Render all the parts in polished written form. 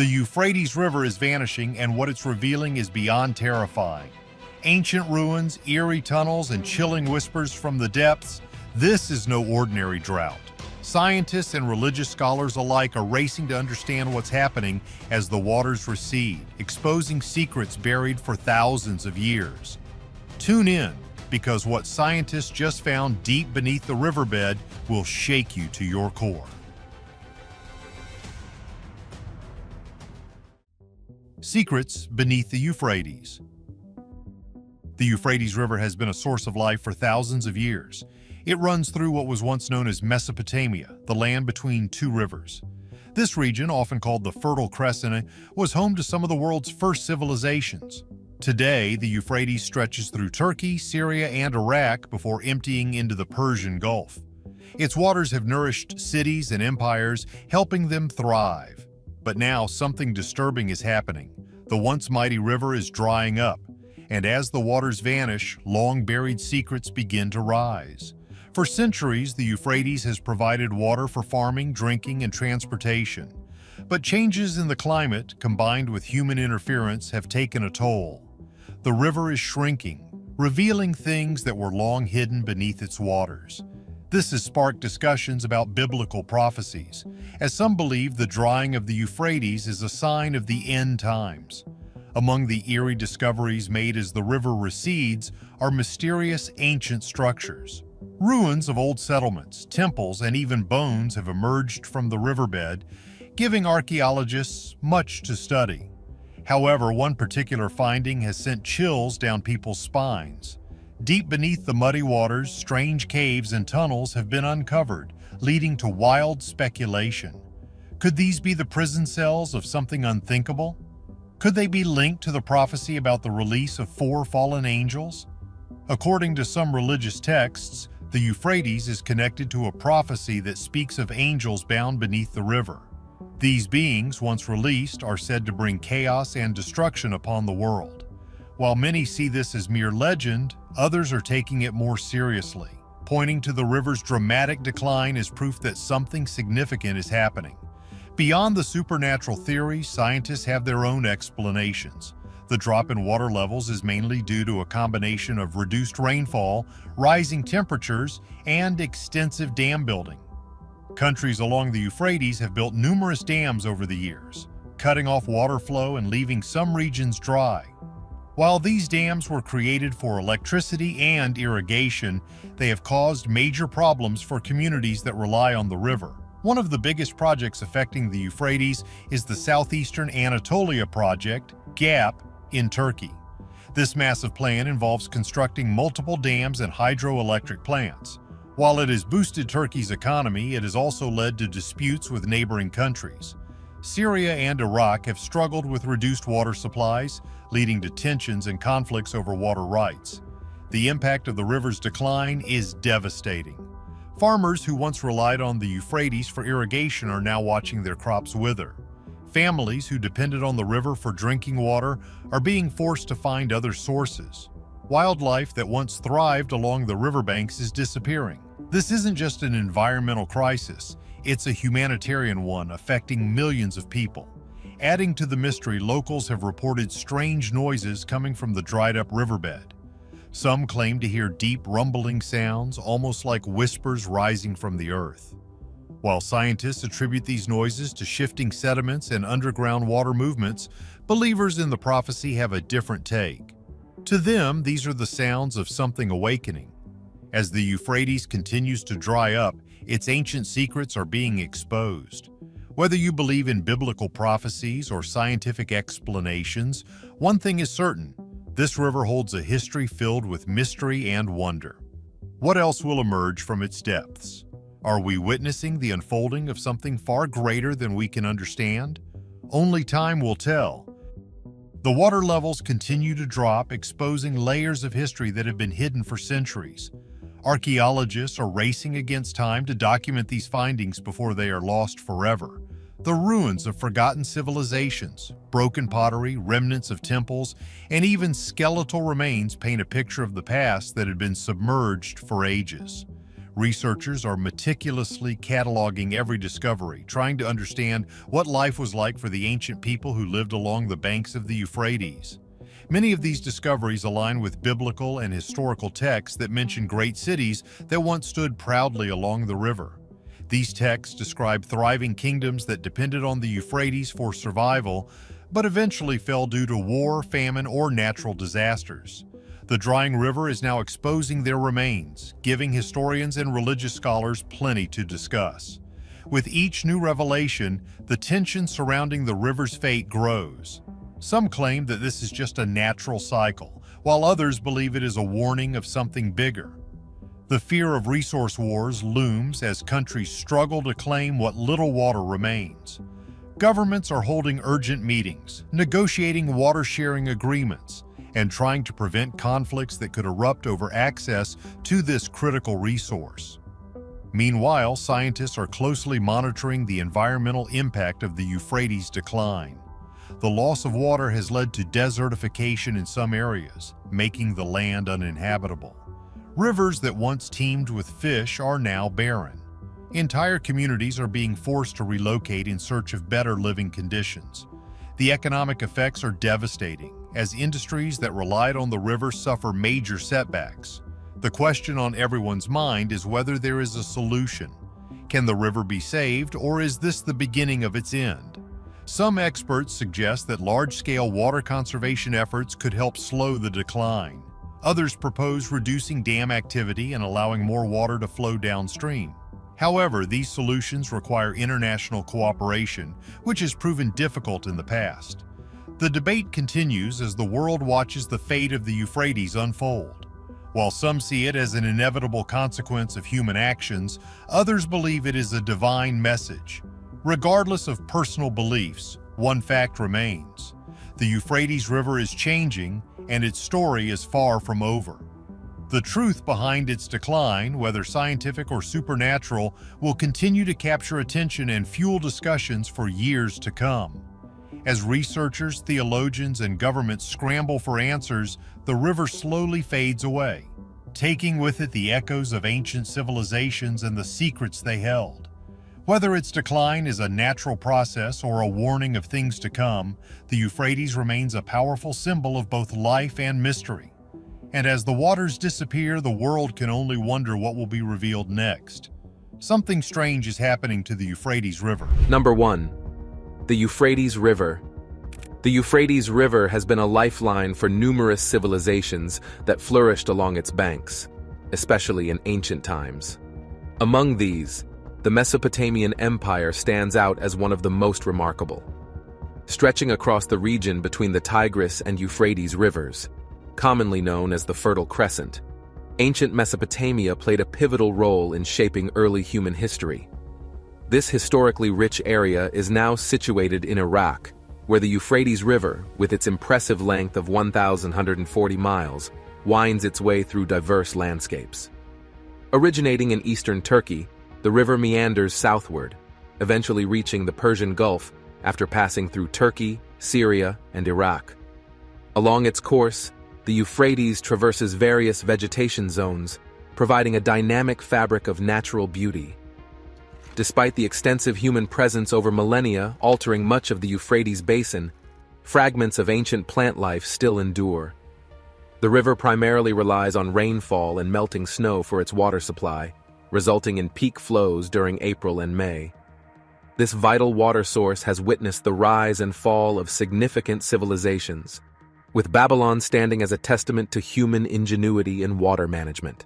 The Euphrates River is vanishing, and what it's revealing is beyond terrifying. Ancient ruins, eerie tunnels, and chilling whispers from the depths. This is no ordinary drought. Scientists and religious scholars alike are racing to understand what's happening as the waters recede, exposing secrets buried for thousands of years. Tune in, because what scientists just found deep beneath the riverbed will shake you to your core. Secrets beneath the Euphrates. The Euphrates River has been a source of life for thousands of years. It runs through what was once known as Mesopotamia, the land between two rivers. This region, often called the Fertile Crescent, was home to some of the world's first civilizations. Today, the Euphrates stretches through Turkey, Syria, and Iraq before emptying into the Persian Gulf. Its waters have nourished cities and empires, helping them thrive. But now something disturbing is happening. The once mighty river is drying up, and as the waters vanish, long-buried secrets begin to rise. For centuries, the Euphrates has provided water for farming, drinking, and transportation. But changes in the climate, combined with human interference, have taken a toll. The river is shrinking, revealing things that were long hidden beneath its waters. This has sparked discussions about biblical prophecies, as some believe the drying of the Euphrates is a sign of the end times. Among the eerie discoveries made as the river recedes are mysterious ancient structures. Ruins of old settlements, temples, and even bones have emerged from the riverbed, giving archaeologists much to study. However, one particular finding has sent chills down people's spines. Deep beneath the muddy waters, strange caves and tunnels have been uncovered, leading to wild speculation. Could these be the prison cells of something unthinkable? Could they be linked to the prophecy about the release of 4 fallen angels? According to some religious texts, the Euphrates is connected to a prophecy that speaks of angels bound beneath the river. These beings, once released, are said to bring chaos and destruction upon the world. While many see this as mere legend, others are taking it more seriously, pointing to the river's dramatic decline as proof that something significant is happening. Beyond the supernatural theory, scientists have their own explanations. The drop in water levels is mainly due to a combination of reduced rainfall, rising temperatures, and extensive dam building. Countries along the Euphrates have built numerous dams over the years, cutting off water flow and leaving some regions dry. While these dams were created for electricity and irrigation, they have caused major problems for communities that rely on the river. One of the biggest projects affecting the Euphrates is the Southeastern Anatolia Project, GAP, in Turkey. This massive plan involves constructing multiple dams and hydroelectric plants. While it has boosted Turkey's economy, it has also led to disputes with neighboring countries. Syria and Iraq have struggled with reduced water supplies, leading to tensions and conflicts over water rights. The impact of the river's decline is devastating. Farmers who once relied on the Euphrates for irrigation are now watching their crops wither. Families who depended on the river for drinking water are being forced to find other sources. Wildlife that once thrived along the riverbanks is disappearing. This isn't just an environmental crisis, it's a humanitarian one affecting millions of people. Adding to the mystery, locals have reported strange noises coming from the dried-up riverbed. Some claim to hear deep rumbling sounds, almost like whispers rising from the earth. While scientists attribute these noises to shifting sediments and underground water movements, believers in the prophecy have a different take. To them, these are the sounds of something awakening. As the Euphrates continues to dry up, its ancient secrets are being exposed. Whether you believe in biblical prophecies or scientific explanations, one thing is certain: this river holds a history filled with mystery and wonder. What else will emerge from its depths? Are we witnessing the unfolding of something far greater than we can understand? Only time will tell. The water levels continue to drop, exposing layers of history that have been hidden for centuries. Archaeologists are racing against time to document these findings before they are lost forever. The ruins of forgotten civilizations, broken pottery, remnants of temples, and even skeletal remains paint a picture of the past that had been submerged for ages. Researchers are meticulously cataloging every discovery, trying to understand what life was like for the ancient people who lived along the banks of the Euphrates. Many of these discoveries align with biblical and historical texts that mention great cities that once stood proudly along the river. These texts describe thriving kingdoms that depended on the Euphrates for survival, but eventually fell due to war, famine, or natural disasters. The drying river is now exposing their remains, giving historians and religious scholars plenty to discuss. With each new revelation, the tension surrounding the river's fate grows. Some claim that this is just a natural cycle, while others believe it is a warning of something bigger. The fear of resource wars looms as countries struggle to claim what little water remains. Governments are holding urgent meetings, negotiating water-sharing agreements, and trying to prevent conflicts that could erupt over access to this critical resource. Meanwhile, scientists are closely monitoring the environmental impact of the Euphrates' decline. The loss of water has led to desertification in some areas, making the land uninhabitable. Rivers that once teemed with fish are now barren. Entire communities are being forced to relocate in search of better living conditions. The economic effects are devastating, as industries that relied on the river suffer major setbacks. The question on everyone's mind is whether there is a solution. Can the river be saved, or is this the beginning of its end? Some experts suggest that large-scale water conservation efforts could help slow the decline. Others propose reducing dam activity and allowing more water to flow downstream. However, these solutions require international cooperation, which has proven difficult in the past. The debate continues as the world watches the fate of the Euphrates unfold. While some see it as an inevitable consequence of human actions, others believe it is a divine message. Regardless of personal beliefs, one fact remains. The Euphrates River is changing, and its story is far from over. The truth behind its decline, whether scientific or supernatural, will continue to capture attention and fuel discussions for years to come. As researchers, theologians, and governments scramble for answers, the river slowly fades away, taking with it the echoes of ancient civilizations and the secrets they held. Whether its decline is a natural process or a warning of things to come, the Euphrates remains a powerful symbol of both life and mystery. And as the waters disappear, the world can only wonder what will be revealed next. Something strange is happening to the Euphrates River. Number 1. The Euphrates River. The Euphrates River has been a lifeline for numerous civilizations that flourished along its banks, especially in ancient times. Among these, the Mesopotamian Empire stands out as one of the most remarkable. Stretching across the region between the Tigris and Euphrates rivers, commonly known as the Fertile Crescent, ancient Mesopotamia played a pivotal role in shaping early human history. This historically rich area is now situated in Iraq, where the Euphrates River, with its impressive length of 1,140 miles, winds its way through diverse landscapes. Originating in eastern Turkey, the river meanders southward, eventually reaching the Persian Gulf after passing through Turkey, Syria, and Iraq. Along its course, the Euphrates traverses various vegetation zones, providing a dynamic fabric of natural beauty. Despite the extensive human presence over millennia altering much of the Euphrates basin, fragments of ancient plant life still endure. The river primarily relies on rainfall and melting snow for its water supply, resulting in peak flows during April and May. This vital water source has witnessed the rise and fall of significant civilizations, with Babylon standing as a testament to human ingenuity in water management.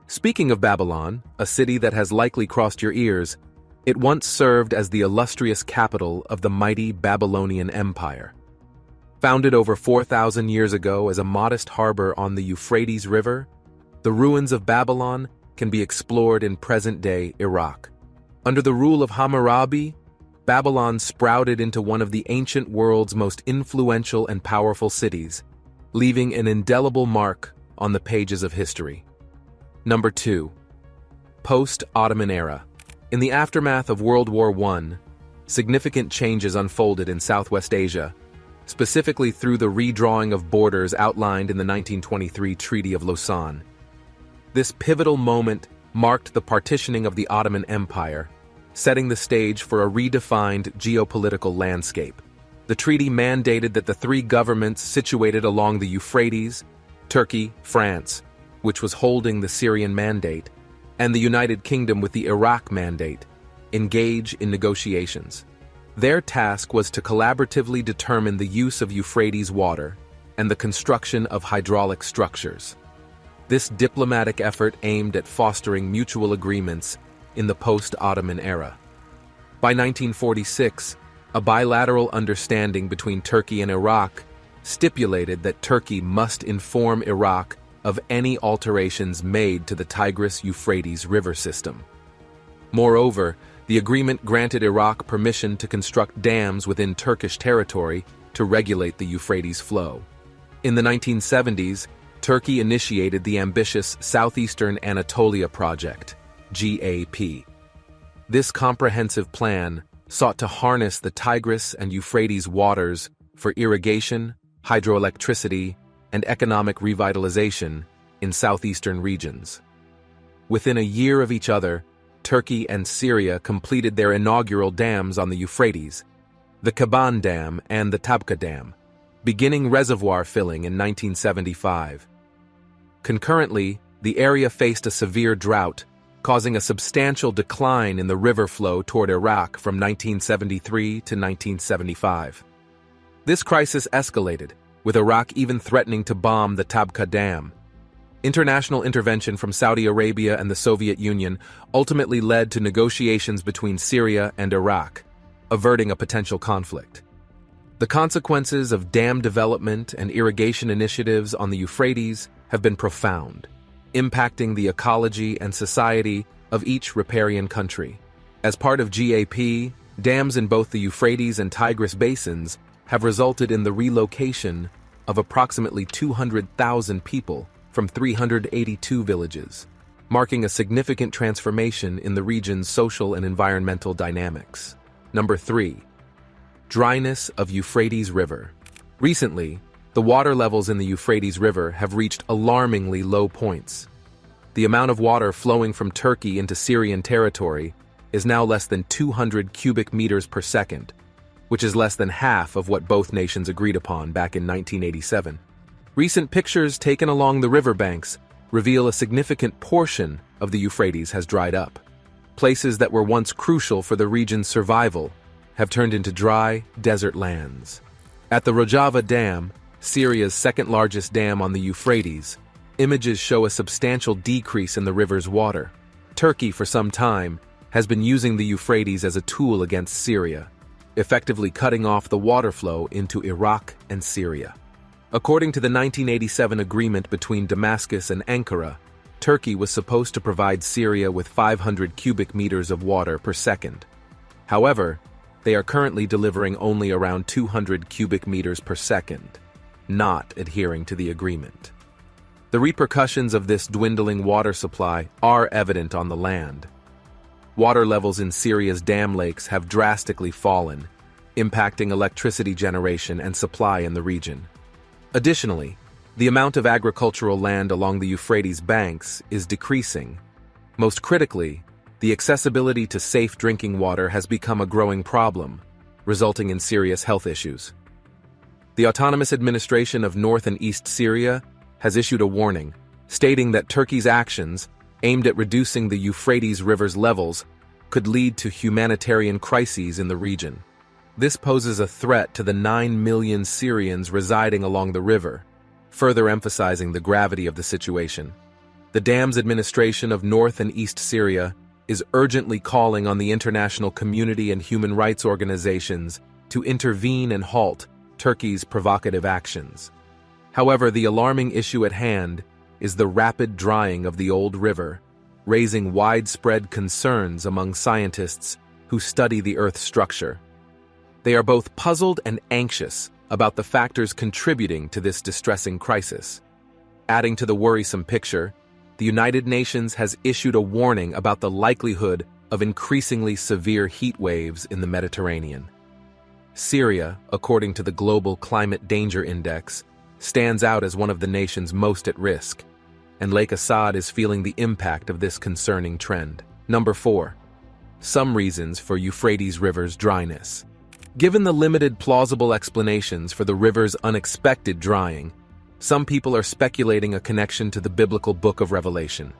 Speaking of Babylon, a city that has likely crossed your ears, it once served as the illustrious capital of the mighty Babylonian Empire. Founded over 4,000 years ago as a modest harbor on the Euphrates River, the ruins of Babylon can be explored in present-day Iraq. Under the rule of Hammurabi, Babylon sprouted into one of the ancient world's most influential and powerful cities, leaving an indelible mark on the pages of history. Number 2. Post-Ottoman era. In the aftermath of World War I, significant changes unfolded in Southwest Asia, specifically through the redrawing of borders outlined in the 1923 Treaty of Lausanne. This pivotal moment marked the partitioning of the Ottoman Empire, setting the stage for a redefined geopolitical landscape. The treaty mandated that the three governments situated along the Euphrates, Turkey, France, which was holding the Syrian mandate, and the United Kingdom with the Iraq mandate, engage in negotiations. Their task was to collaboratively determine the use of Euphrates water and the construction of hydraulic structures. This diplomatic effort aimed at fostering mutual agreements in the post-Ottoman era. By 1946, a bilateral understanding between Turkey and Iraq stipulated that Turkey must inform Iraq of any alterations made to the Tigris-Euphrates River system. Moreover, the agreement granted Iraq permission to construct dams within Turkish territory to regulate the Euphrates flow. In the 1970s, Turkey initiated the ambitious Southeastern Anatolia Project, GAP. This comprehensive plan sought to harness the Tigris and Euphrates waters for irrigation, hydroelectricity, and economic revitalization in southeastern regions. Within a year of each other, Turkey and Syria completed their inaugural dams on the Euphrates, the Kaban Dam and the Tabqa Dam, beginning reservoir filling in 1975. Concurrently, the area faced a severe drought, causing a substantial decline in the river flow toward Iraq from 1973 to 1975. This crisis escalated, with Iraq even threatening to bomb the Tabqa Dam. International intervention from Saudi Arabia and the Soviet Union ultimately led to negotiations between Syria and Iraq, averting a potential conflict. The consequences of dam development and irrigation initiatives on the Euphrates have been profound, impacting the ecology and society of each riparian country. As part of GAP, dams in both the Euphrates and Tigris basins have resulted in the relocation of approximately 200,000 people from 382 villages, marking a significant transformation in the region's social and environmental dynamics. Number 3. Dryness of Euphrates River. Recently, the water levels in the Euphrates River have reached alarmingly low points. The amount of water flowing from Turkey into Syrian territory is now less than 200 cubic meters per second, which is less than half of what both nations agreed upon back in 1987. Recent pictures taken along the riverbanks reveal a significant portion of the Euphrates has dried up. Places that were once crucial for the region's survival have turned into dry, desert lands. At the Rojava Dam, Syria's second-largest dam on the Euphrates, images show a substantial decrease in the river's water. Turkey, for some time, has been using the Euphrates as a tool against Syria, effectively cutting off the water flow into Iraq and Syria. According to the 1987 agreement between Damascus and Ankara, Turkey was supposed to provide Syria with 500 cubic meters of water per second. However, they are currently delivering only around 200 cubic meters per second, not adhering to the agreement. The repercussions of this dwindling water supply are evident on the land. Water levels in Syria's dam lakes have drastically fallen, impacting electricity generation and supply in the region. Additionally, the amount of agricultural land along the Euphrates banks is decreasing. Most critically, the accessibility to safe drinking water has become a growing problem, resulting in serious health issues. The Autonomous Administration of North and East Syria has issued a warning, stating that Turkey's actions, aimed at reducing the Euphrates River's levels, could lead to humanitarian crises in the region. This poses a threat to the 9 million Syrians residing along the river, further emphasizing the gravity of the situation. The Dams Administration of North and East Syria is urgently calling on the international community and human rights organizations to intervene and halt Turkey's provocative actions. However, the alarming issue at hand is the rapid drying of the old river, raising widespread concerns among scientists who study the Earth's structure. They are both puzzled and anxious about the factors contributing to this distressing crisis. Adding to the worrisome picture, the United Nations has issued a warning about the likelihood of increasingly severe heat waves in the Mediterranean. Syria, according to the Global Climate Danger Index, stands out as one of the nations most at risk. and Lake Assad is feeling the impact of this concerning trend. Number 4. Some reasons for Euphrates River's dryness. Given the limited plausible explanations for the river's unexpected drying, some people are speculating a connection to the biblical book of Revelation.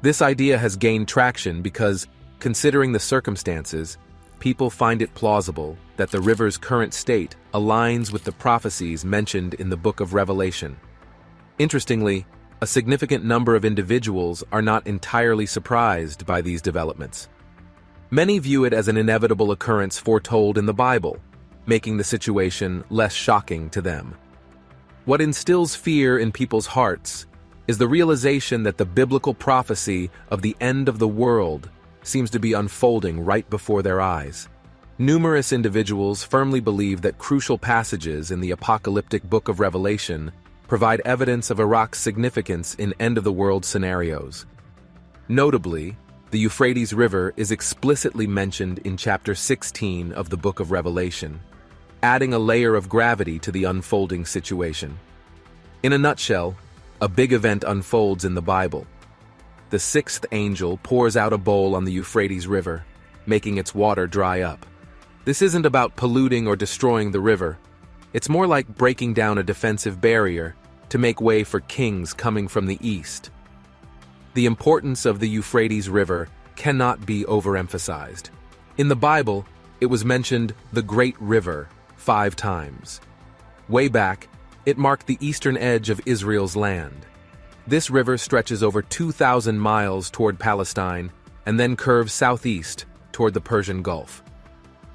This idea has gained traction because, considering the circumstances, people find it plausible that the river's current state aligns with the prophecies mentioned in the book of Revelation. Interestingly, a significant number of individuals are not entirely surprised by these developments. Many view it as an inevitable occurrence foretold in the Bible, making the situation less shocking to them. What instills fear in people's hearts is the realization that the biblical prophecy of the end of the world seems to be unfolding right before their eyes. Numerous individuals firmly believe that crucial passages in the apocalyptic book of Revelation provide evidence of Iraq's significance in end-of-the-world scenarios. Notably, the Euphrates River is explicitly mentioned in chapter 16 of the book of Revelation, adding a layer of gravity to the unfolding situation. In a nutshell, a big event unfolds in the Bible. The sixth angel pours out a bowl on the Euphrates River, making its water dry up. This isn't about polluting or destroying the river. It's more like breaking down a defensive barrier to make way for kings coming from the east. The importance of the Euphrates River cannot be overemphasized. In the Bible, it was mentioned the Great River 5 times. Way back, it marked the eastern edge of Israel's land. This river stretches over 2,000 miles toward Palestine and then curves southeast toward the Persian Gulf.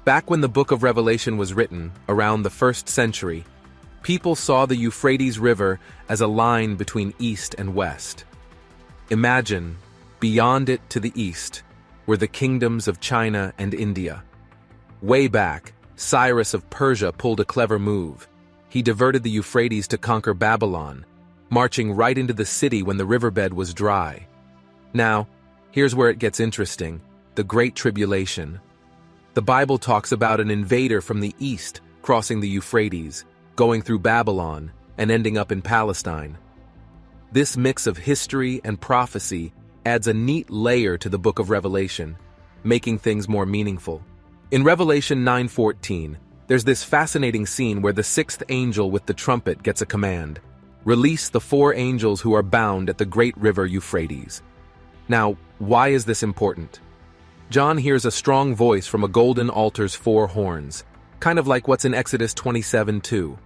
Back when the book of Revelation was written, around the 1st century, people saw the Euphrates River as a line between east and west. Imagine, beyond it to the east, were the kingdoms of China and India. Way back, Cyrus of Persia pulled a clever move. He diverted the Euphrates to conquer Babylon, marching right into the city when the riverbed was dry. Now, here's where it gets interesting: the Great Tribulation. The Bible talks about an invader from the east crossing the Euphrates, going through Babylon, and ending up in Palestine. This mix of history and prophecy adds a neat layer to the book of Revelation, making things more meaningful. In Revelation 9:14, there's this fascinating scene where the 6th angel with the trumpet gets a command: release the 4 angels who are bound at the great river Euphrates. Now, why is this important? John hears a strong voice from a golden altar's 4 horns, kind of like what's in Exodus 27:2.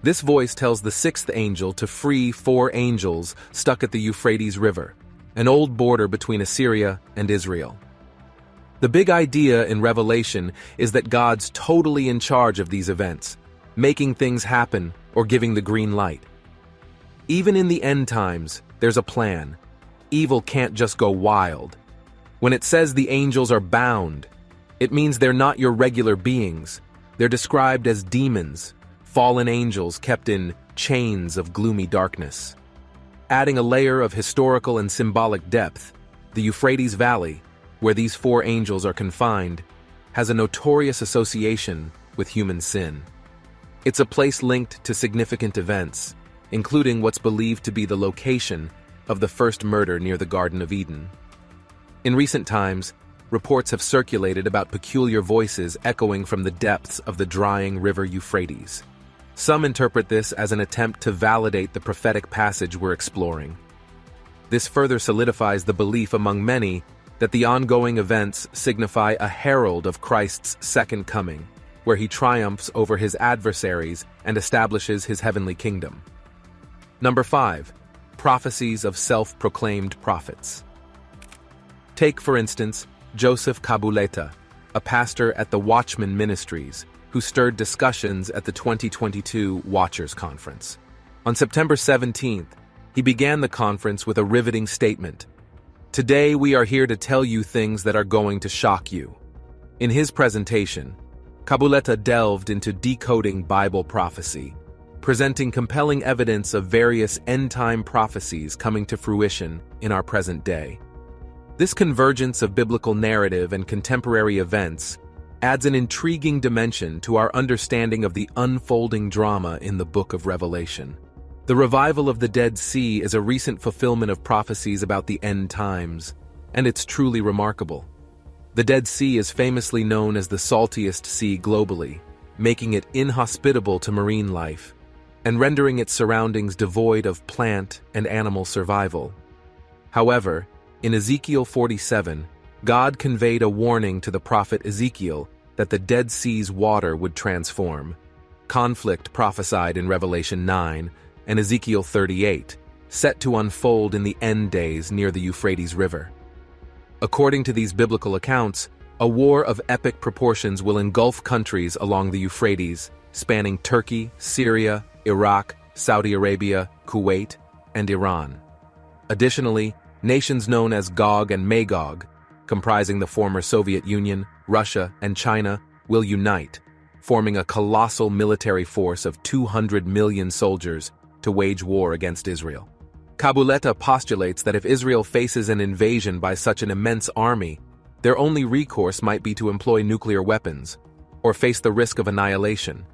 This voice tells the 6th angel to free 4 angels stuck at the Euphrates River, an old border between Assyria and Israel. The big idea in Revelation is that God's totally in charge of these events, making things happen or giving the green light. Even in the end times, there's a plan. Evil can't just go wild. When it says the angels are bound, it means they're not your regular beings. They're described as demons, fallen angels kept in chains of gloomy darkness. Adding a layer of historical and symbolic depth, the Euphrates Valley, where these 4 angels are confined, has a notorious association with human sin. It's a place linked to significant events, including what's believed to be the location of the first murder near the Garden of Eden. In recent times, reports have circulated about peculiar voices echoing from the depths of the drying river Euphrates. Some interpret this as an attempt to validate the prophetic passage we're exploring. This further solidifies the belief among many that the ongoing events signify a herald of Christ's second coming, where he triumphs over his adversaries and establishes his heavenly kingdom. Number 5. Prophecies of self-proclaimed prophets. Take, for instance, Joseph Kabuleta, a pastor at the Watchman Ministries, who stirred discussions at the 2022 Watchers Conference. On September 17th, he began the conference with a riveting statement: "Today we are here to tell you things that are going to shock you." In his presentation, Kabuleta delved into decoding Bible prophecy, presenting compelling evidence of various end-time prophecies coming to fruition in our present day. This convergence of biblical narrative and contemporary events adds an intriguing dimension to our understanding of the unfolding drama in the book of Revelation. The revival of the Dead Sea is a recent fulfillment of prophecies about the end times, and it's truly remarkable. The Dead Sea is famously known as the saltiest sea globally, making it inhospitable to marine life, and rendering its surroundings devoid of plant and animal survival. However, in Ezekiel 47, God conveyed a warning to the prophet Ezekiel that the Dead Sea's water would transform. Conflict prophesied in Revelation 9 and Ezekiel 38, set to unfold in the end days near the Euphrates River. According to these biblical accounts, a war of epic proportions will engulf countries along the Euphrates, spanning Turkey, Syria, Iraq, Saudi Arabia, Kuwait, and Iran. Additionally, nations known as Gog and Magog, comprising the former Soviet Union, Russia, and China, will unite, forming a colossal military force of 200 million soldiers to wage war against Israel. Kabuleta postulates that if Israel faces an invasion by such an immense army, their only recourse might be to employ nuclear weapons, or face the risk of annihilation.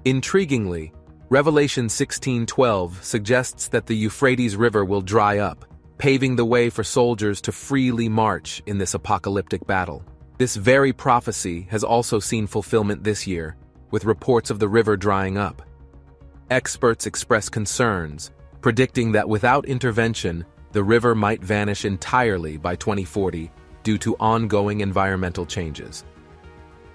Intriguingly, Revelation 16:12 suggests that the Euphrates River will dry up, paving the way for soldiers to freely march in this apocalyptic battle. This very prophecy has also seen fulfillment this year, with reports of the river drying up. Experts express concerns, predicting that without intervention, the river might vanish entirely by 2040 due to ongoing environmental changes.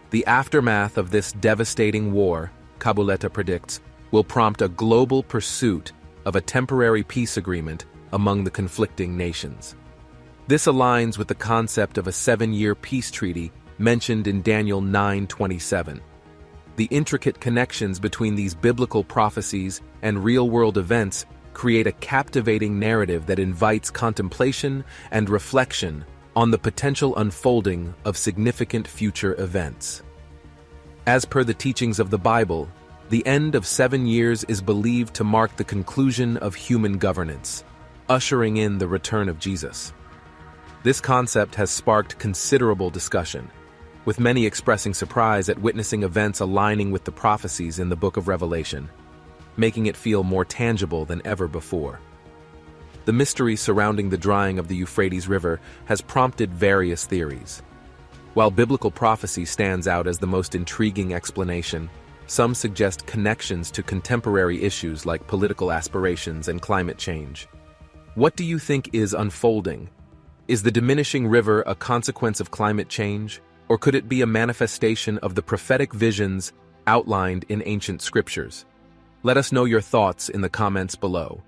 The aftermath of this devastating war, Kabuleta predicts, will prompt a global pursuit of a temporary peace agreement among the conflicting nations. This aligns with the concept of a 7-year peace treaty mentioned in Daniel 9:27. The intricate connections between these biblical prophecies and real-world events create a captivating narrative that invites contemplation and reflection on the potential unfolding of significant future events. As per the teachings of the Bible, the end of 7 years is believed to mark the conclusion of human governance, ushering in the return of Jesus. This concept has sparked considerable discussion, with many expressing surprise at witnessing events aligning with the prophecies in the book of Revelation, making it feel more tangible than ever before. The mystery surrounding the drying of the Euphrates River has prompted various theories. While biblical prophecy stands out as the most intriguing explanation, some suggest connections to contemporary issues like political aspirations and climate change. What do you think is unfolding? Is the diminishing river a consequence of climate change, or could it be a manifestation of the prophetic visions outlined in ancient scriptures? Let us know your thoughts in the comments below.